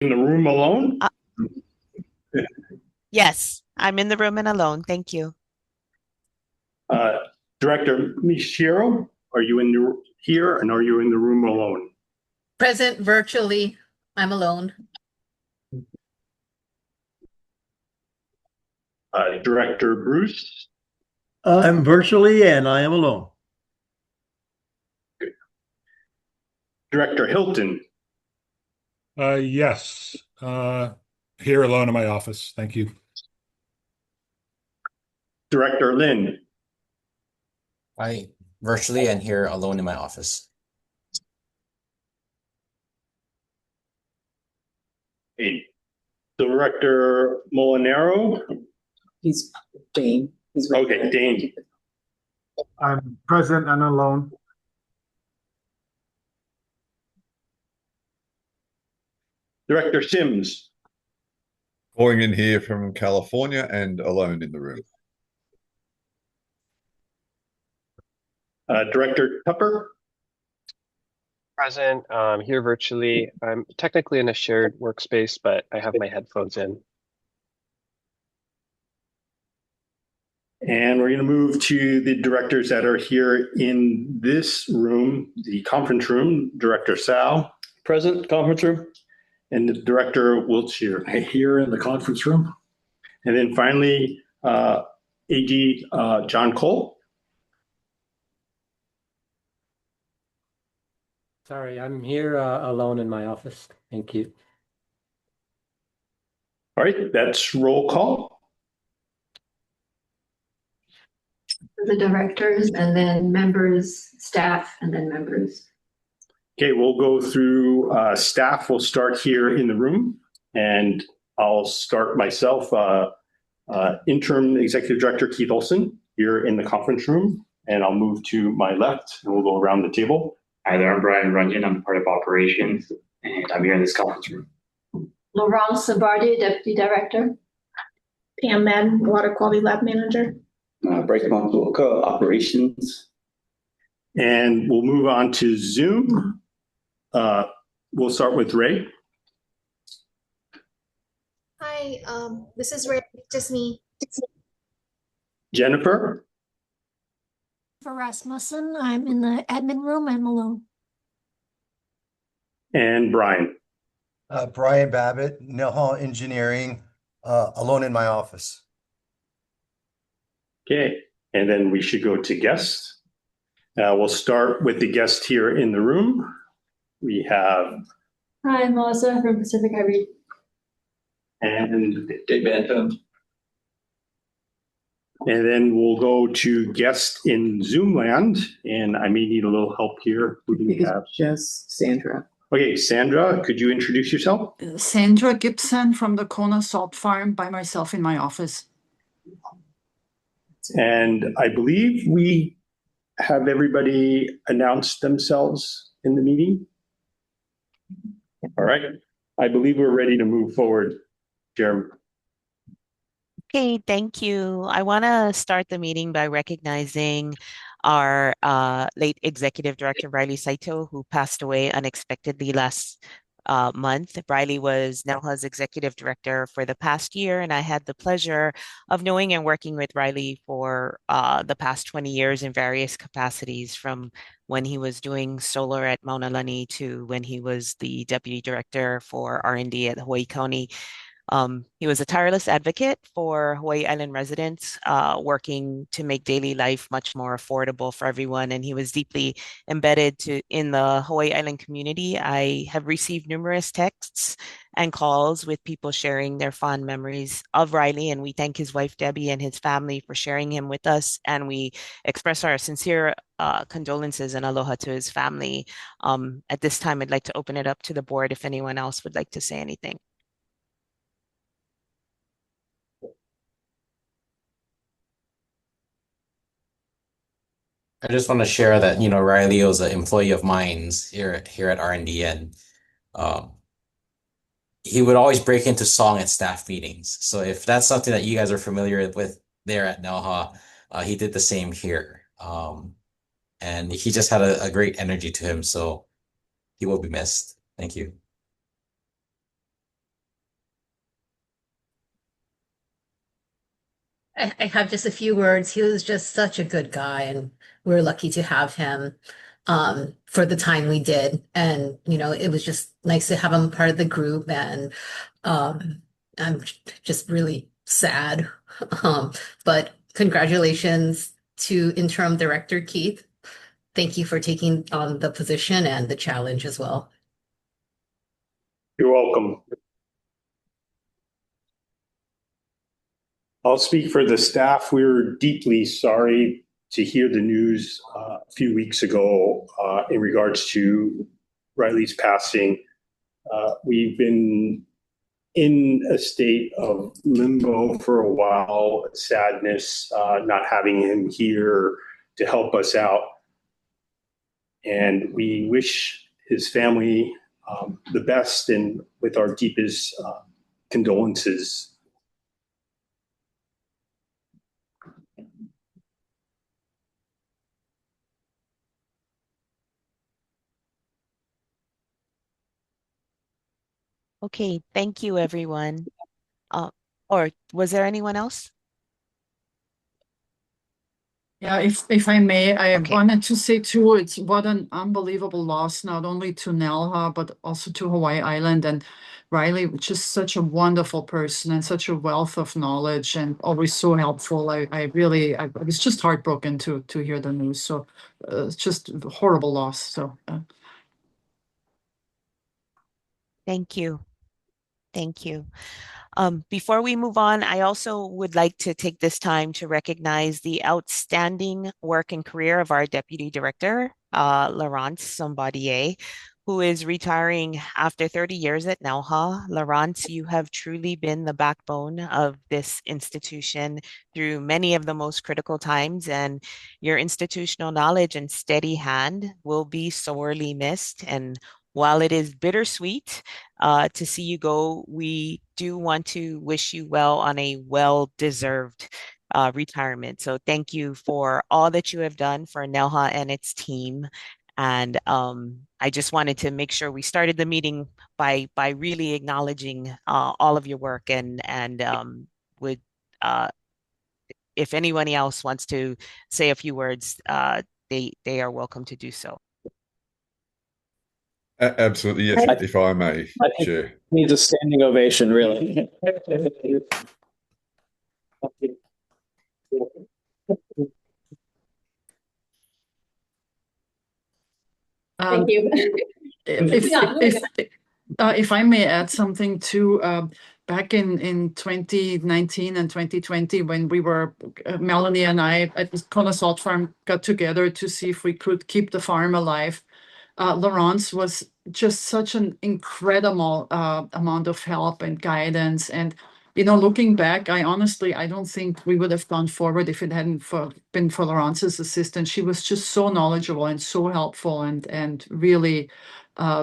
In the room alone? Uh, yes, I'm in the room and alone. Thank you. Uh, Director Michiro, are you here and are you in the room alone? Present virtually. I'm alone. Director Bruce? I'm virtually and I am alone. Director Hilton? Yes. Here alone in my office. Thank you. Director Lynn? I virtually and here alone in my office. Hey. Director Molinaro? He's Dane. He's right Okay, there. Dane. I'm present and alone. Director Sims? Calling in here from California and alone in the room. Director Tupper? Present, here virtually. I'm technically in a shared workspace, but I have my headphones in. And we're going to move to the directors that are here in this room, the conference room. Director Sal? Present, conference room. And the Director Wiltshire. Here in the conference room. And then finally, AG John Cole. Sorry, I'm here alone in my office. Thank you. All right, that's roll call. The directors and then members, staff, and then members. Okay, we'll go through staff. We'll start here in the room, and I'll start myself. Interim Executive Director Keith Olson here in the conference room, and I'll move to my left, and we'll go around the table. Hi there, I'm Brian Runyon. I'm part of operations, and I'm here in this conference room. Laurent Sabardi, Deputy Director. Pam Madden, Water Quality Lab Manager. Bryce Montuoka, operations. And we'll move on to Zoom. We'll start with Ray. Hi, this is Ray, just me. Jennifer. For Rasmussen, I'm in the admin room. I'm alone. And Brian. Brian Babbitt, NELHA Engineering, alone in my office. Okay, and then we should go to guests. We'll start with the guest here in the room. We have. Hi, I'm Melissa from Pacific Highway. And Dave Bantam. And then we'll go to guests in Zoom land, and I may need a little help here. Who do we have? Just Sandra. Okay, Sandra, could you introduce yourself? Sandra Gibson from the Kona Salt Farm by myself in my office. And I believe we have everybody announce themselves in the meeting. All right, I believe we're ready to move forward, Jeremy. Okay, thank you. I want to start the meeting by recognizing our late Executive Director, Riley Saito, who passed away unexpectedly last month. Riley was NELHA's Executive Director for the past year, and I had the pleasure of knowing and working with Riley for the past 20 years in various capacities, from when he was doing solar at Mauna Lani to when he was the Deputy Director for R&D at Hawaii County. He was a tireless advocate for Hawaii Island residents, working to make daily life much more affordable for everyone. And he was deeply embedded in the Hawaii Island community. I have received numerous texts and calls with people sharing their fond memories of Riley. And we thank his wife, Debbie, and his family for sharing him with us. And we express our sincere condolences and aloha to his family. At this time, I'd like to open it up to the board if anyone else would like to say anything. I just want to share that, Riley was an employee of mine here at R&D, and he would always break into song at staff meetings. So if that's something that you guys are familiar with there at NELHA, he did the same here. And he just had a great energy to him, so he will be missed. Thank you. I have just a few words. He was just such a good guy, and we're lucky to have him for the time we did. And, it was just nice to have him part of the group. And I'm just really sad. But congratulations to Interim Director Keith. Thank you for taking on the position and the challenge as well. You're welcome. I'll speak for the staff. We're deeply sorry to hear the news a few weeks ago in regards to Riley's passing. We've been in a state of limbo for a while, sadness, not having him here to help us out. And we wish his family the best, and with our deepest condolences. Okay, thank you, everyone. Or was there anyone else? Yeah, if I may, I Okay. wanted to say too, it's what an unbelievable loss, not only to NELHA, but also to Hawaii Island. And Riley, just such a wonderful person and such a wealth of knowledge and always so helpful. I was just heartbroken to hear the news. So it's just a horrible loss. So Thank you. Thank you. Before we move on, I also would like to take this time to recognize the outstanding work and career of our Deputy Director, Laurence Sombadier, who is retiring after 30 years at NELHA. Laurence, you have truly been the backbone of this institution through many of the most critical times, and your institutional knowledge and steady hand will be sorely missed. And while it is bittersweet to see you go, we do want to wish you well on a well-deserved retirement. So thank you for all that you have done for NELHA and its team. And I just wanted to make sure we started the meeting by really acknowledging all of your work, and would if anyone else wants to say a few words, they are welcome to do so. Absolutely, yes, if I may, Chair. Needs a standing ovation, really. Thank you. If I may add something too, back in 2019 and 2020, when we were, Melanie and I at the Kona Salt Farm got together to see if we could keep the farm alive. Laurence was just such an incredible amount of help and guidance. And, looking back, I don't think we would have gone forward if it hadn't been for Laurence's assistance. She was just so knowledgeable and so helpful and really,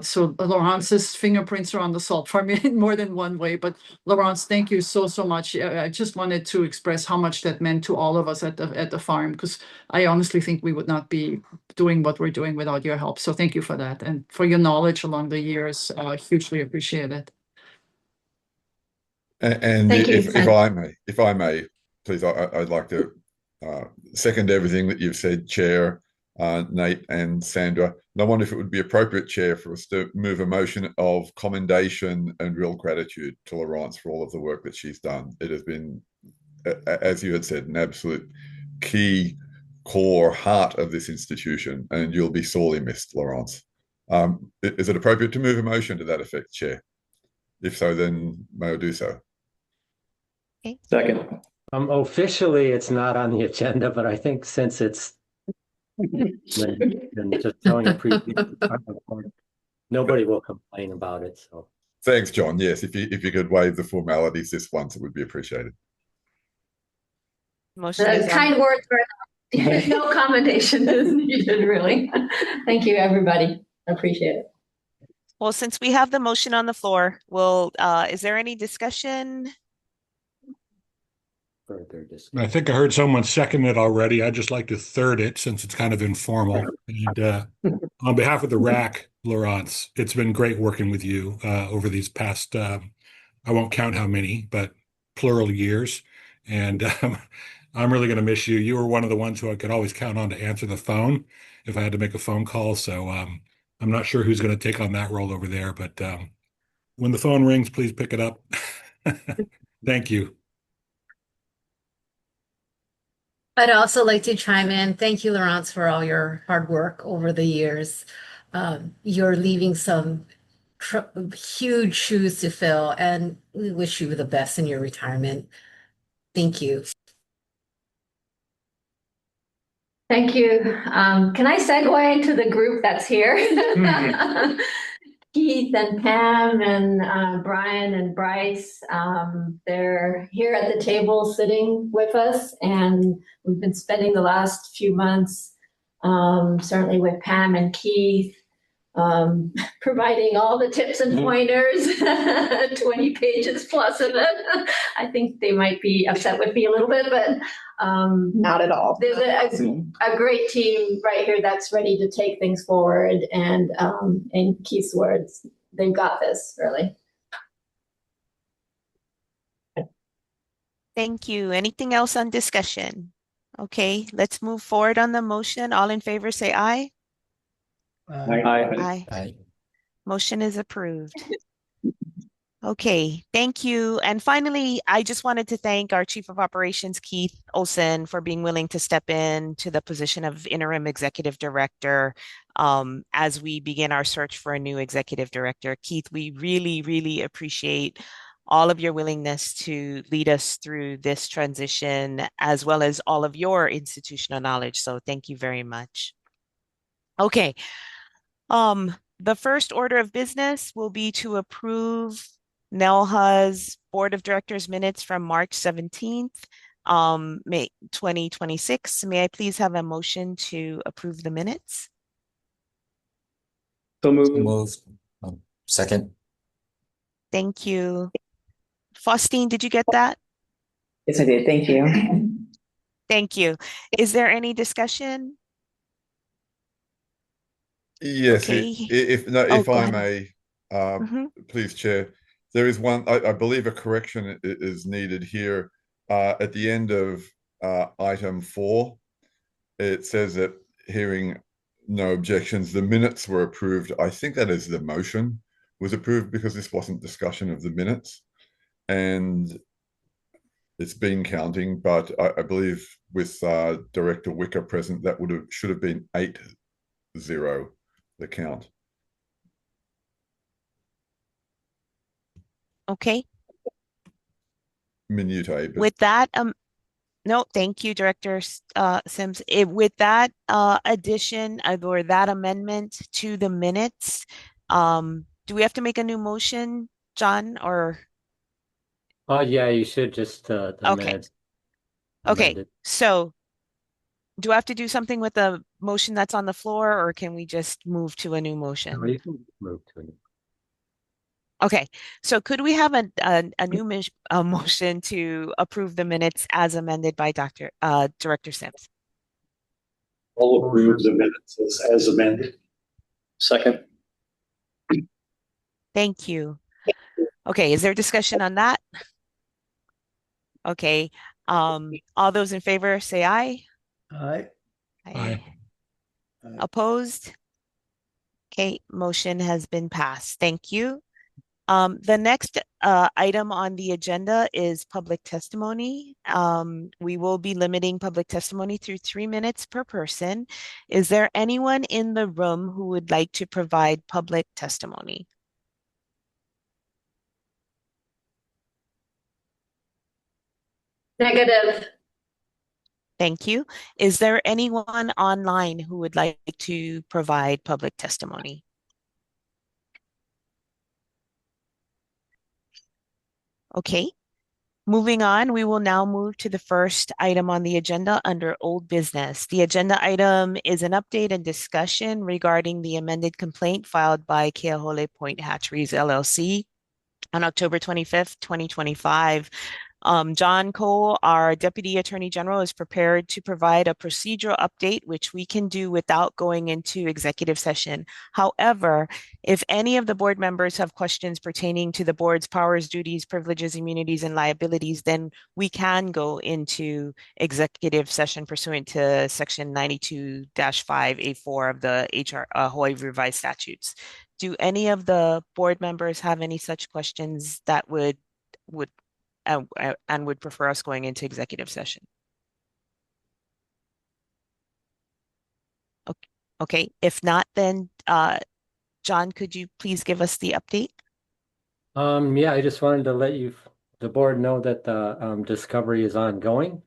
so Laurence's fingerprints are on the salt farm in more than one way. But Laurence, thank you so much. I just wanted to express how much that meant to all of us at the farm, because I honestly think we would not be doing what we're doing without your help. So thank you for that, and for your knowledge along the years. Hugely appreciate it. And Thank you. if I may, please, I'd like to second everything that you've said, Chair, Nate and Sandra. And I wonder if it would be appropriate, Chair, for us to move a motion of commendation and real gratitude to Laurence for all of the work that she's done. It has been, as you had said, an absolute key core heart of this institution, and you'll be sorely missed, Laurence. Is it appropriate to move a motion to that effect, Chair? If so, then may I do so? Okay. Second. Officially, it's not on the agenda, but I think since it's and just showing appreciation, nobody will complain about it. So thanks, John. Yes, if you could waive the formalities this once, it would be appreciated. Kind words for no commendation is needed, really. Thank you, everybody. I appreciate it. Well, since we have the motion on the floor, is there any discussion? further discussion. I think I heard someone second it already. I'd just like to third it since it's kind of informal. And on behalf of the RAC, Laurence, it's been great working with you over these past, I won't count how many, but plural years. And I'm really going to miss you. You were one of the ones who I could always count on to answer the phone if I had to make a phone call. So I'm not sure who's going to take on that role over there, but when the phone rings, please pick it up. Thank you. I'd also like to chime in. Thank you, Laurence, for all your hard work over the years. You're leaving some huge shoes to fill, and we wish you the best in your retirement. Thank you. Thank you. Can I segue into the group that's here? Keith and Pam and Brian and Bryce, they're here at the table sitting with us, and we've been spending the last few months, certainly with Pam and Keith, providing all the tips and pointers, 20 pages plus of it. I think they might be upset with me a little bit, but Not at all. there's a great team right here that's ready to take things forward. And in Keith's words, they've got this, really. Thank you. Anything else on discussion? Okay, let's move forward on the motion. All in favor, say aye. Aye. Aye. Motion is approved. Okay, thank you. And finally, I just wanted to thank our Chief of Operations, Keith Olson, for being willing to step in to the position of Interim Executive Director as we begin our search for a new Executive Director. Keith, we really, really appreciate all of your willingness to lead us through this transition, as well as all of your institutional knowledge. So thank you very much. Okay. The first order of business will be to approve NELHA's Board of Directors minutes from March 17th, May 2026. May I please have a motion to approve the minutes? So moved. Moved. Second. Thank you. Faustine, did you get that? Yes, I did. Thank you. Thank you. Is there any discussion? Yes, Okay. if go I ahead. may, please, Chair, there is one. I believe a correction is needed here. At the end of item 4, it says that hearing no objections, the minutes were approved. I think that is the motion was approved because this wasn't discussion of the minutes, and it's been counting. But I believe with Director Wicker present, that should have been 8-0. The count. Okay. Minute. With that, no, thank you, Director Sims. With that addition or that amendment to the minutes, do we have to make a new motion, John, or? Oh, yeah, you should just the Okay. minutes. Okay, amended. so do I have to do something with the motion that's on the floor, or can we just move to a new motion? No, you can move to it. Okay, so could we have a new motion to approve the minutes as amended by Director Sims? I'll approve the minutes as amended. Second. Thank you. Okay, is there discussion on that? Okay, all those in favor say aye. Aye. Aye. Opposed? Okay, motion has been passed. Thank you. The next item on the agenda is public testimony. We will be limiting public testimony through 3 minutes per person. Is there anyone in the room who would like to provide public testimony? Negative. Thank you. Is there anyone online who would like to provide public testimony? Okay. Moving on, we will now move to the first item on the agenda under old business. The agenda item is an update and discussion regarding the amended complaint filed by Keahole Point Hatcheries LLC on October 25th, 2025. John Cole, our Deputy Attorney General, is prepared to provide a procedural update, which we can do without going into executive session. However, if any of the board members have questions pertaining to the board's powers, duties, privileges, immunities, and liabilities, then we can go into executive session pursuant to Section 92-5A4 of the Hawaii Revised Statutes. Do any of the board members have any such questions that would and would prefer us going into executive session? Okay. If not, then John, could you please give us the update? Yeah, I just wanted to let the board know that the discovery is ongoing.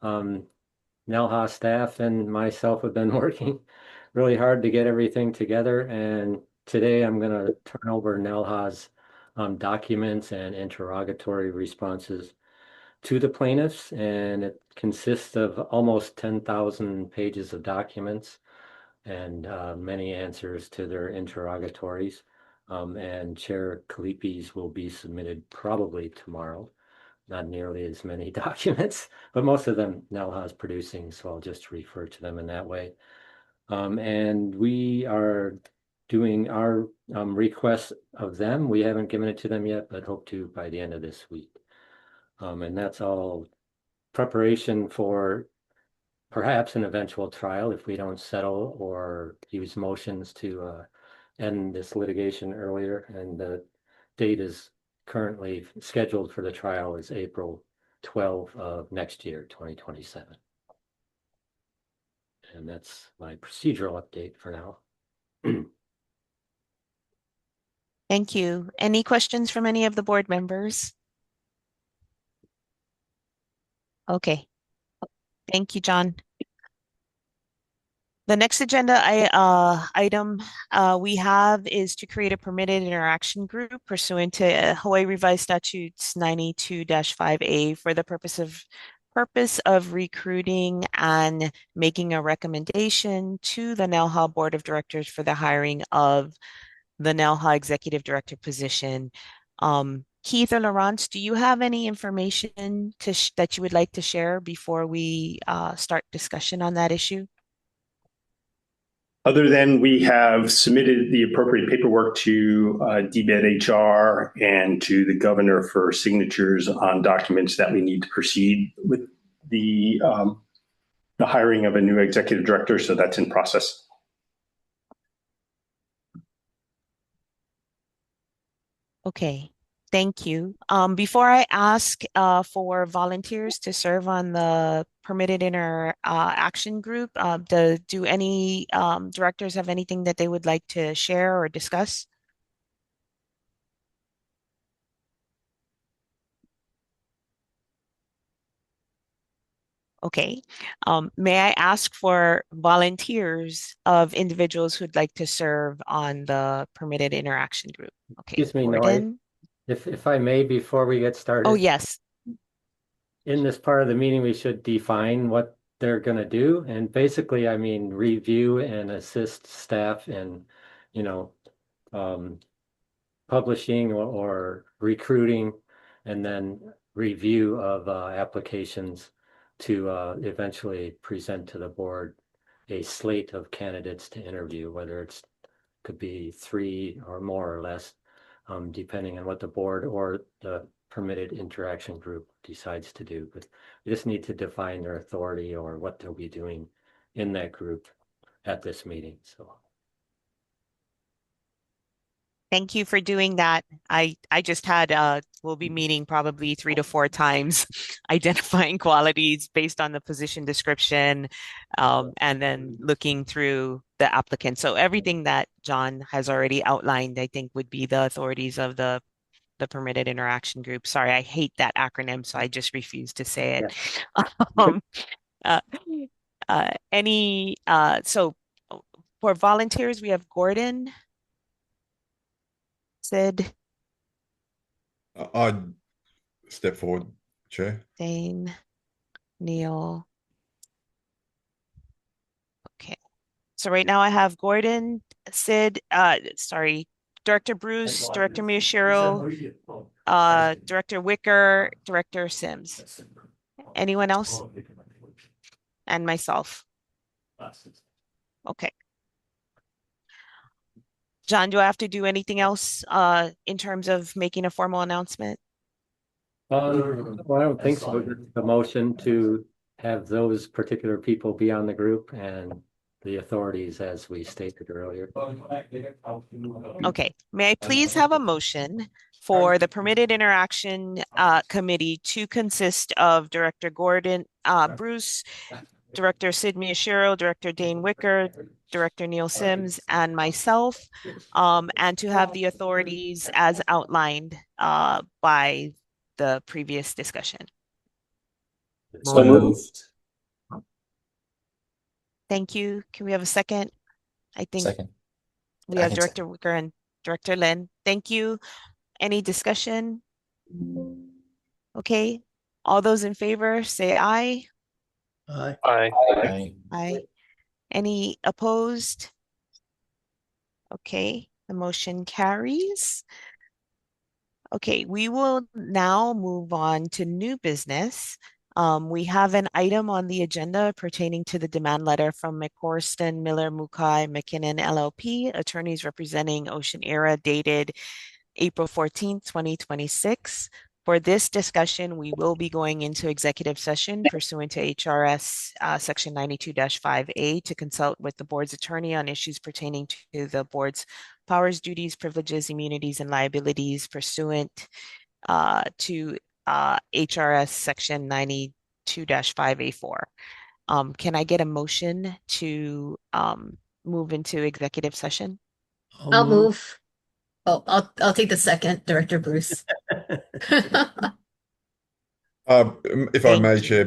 NELHA staff and myself have been working really hard to get everything together, and today I'm going to turn over NELHA's documents and interrogatory responses to the plaintiffs, and it consists of almost 10,000 pages of documents and many answers to their interrogatories. And Chair Kalipi's will be submitted probably tomorrow. Not nearly as many documents, but most of them NELHA is producing, so I'll just refer to them in that way. And we are doing our request of them. We haven't given it to them yet, but hope to by the end of this week. And that's all preparation for perhaps an eventual trial if we don't settle or use motions to end this litigation earlier. And the date is currently scheduled for the trial is April 12 of next year, 2027. And that's my procedural update for now. Thank you. Any questions from any of the board members? Okay. Thank you, John. The next agenda item we have is to create a permitted interaction group pursuant to Hawaii Revised Statutes 92-5A for the purpose of recruiting and making a recommendation to the NELHA Board of Directors for the hiring of the NELHA Executive Director position. Keith or Laurence, do you have any information that you would like to share before we start discussion on that issue? Other than we have submitted the appropriate paperwork to DBED HR and to the governor for signatures on documents that we need to proceed with the hiring of a new executive director. So that's in process. Okay. Thank you. Before I ask for volunteers to serve on the permitted interaction group, do any directors have anything that they would like to share or discuss? Okay. May I ask for volunteers of individuals who'd like to serve on the permitted interaction group? Okay. Excuse me, Gordon? if I may, before we get started. Oh, yes. In this part of the meeting, we should define what they're going to do. And basically, I mean, review and assist staff in, publishing or recruiting, and then review of applications to eventually present to the board a slate of candidates to interview, whether could be 3 or more or less, depending on what the board or the permitted interaction group decides to do. But we just need to define their authority or what they'll be doing in that group at this meeting. So thank you for doing that. I just had we'll be meeting probably 3 to 4 times, identifying qualities based on the position description, and then looking through the applicant. So everything that John has already outlined, I think, would be the authorities of the permitted interaction group. Sorry, I hate that acronym, so I just refuse to say it. Yeah. So for volunteers, we have Gordon, Sid. I'd step forward, Chair. Dane, Neil. Okay. So right now I have Gordon, Sid, Director Bruce, Director Miyashiro, Director Wicker, Director Sims. Anyone else? And myself. Okay. John, do I have to do anything else in terms of making a formal announcement? Well, I don't think so. The motion to have those particular people be on the group and the authorities as we stated earlier. Okay, may I please have a motion for the Permitted Interaction Committee to consist of Director Gordon Bruce, Director Sid Miyashiro, Director Dane Wicker, Director Neil Sims, and myself, and to have the authorities as outlined by the previous discussion. So moved. Thank you. Can we have a second? I think Second. we have Director Wicker and Director Lin. Thank you. Any discussion? Okay. All those in favor, say aye. Aye. Aye. Aye. Any opposed? Okay, the motion carries. Okay, we will now move on to new business. We have an item on the agenda pertaining to the demand letter from McCorston, Miller, Mukai, McKinnon, LLP, attorneys representing Ocean Era, dated April 14th, 2026. For this discussion, we will be going into executive session pursuant to HRS Section 92-5A to consult with the board's attorney on issues pertaining to the board's powers, duties, privileges, immunities, and liabilities pursuant to HRS Section 92-5A4. Can I get a motion to move into executive session? I'll move. Oh, I'll take the second, Director Bruce. If I may, Chair,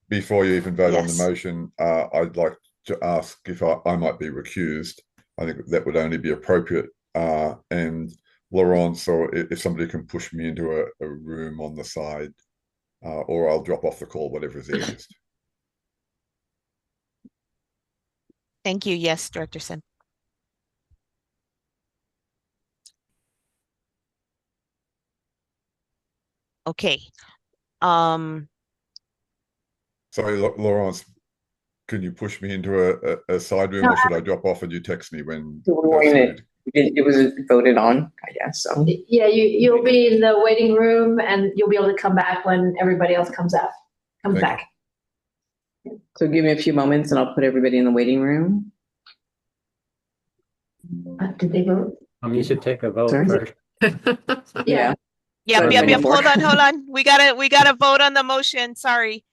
before you even vote on the Yes. motion, I'd like to ask if I might be recused. I think that would only be appropriate. And Laurence, or if somebody can push me into a room on the side, or I'll drop off the call, whatever is easiest. Thank you. Yes, Director Sin. Okay. Sorry, Laurence, can you push me into a side room, or should I drop off and you text me when that's ready? It was voted on, I guess, so. Yeah, you'll be in the waiting room and you'll be able to come back when everybody else comes Thank back. So give me a few moments and I'll put everybody in the waiting room. Did they vote? You should take a vote Sorry? first. Yeah. Yep. Hold on. We gotta vote on the motion. Sorry.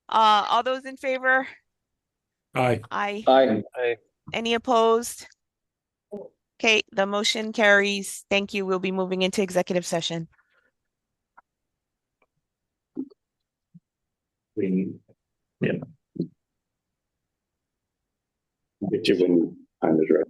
All those in favor? Aye. Aye. Aye. Any opposed? Okay, the motion carries. Thank you. We'll be moving into executive session. Yeah. Get you when time is right.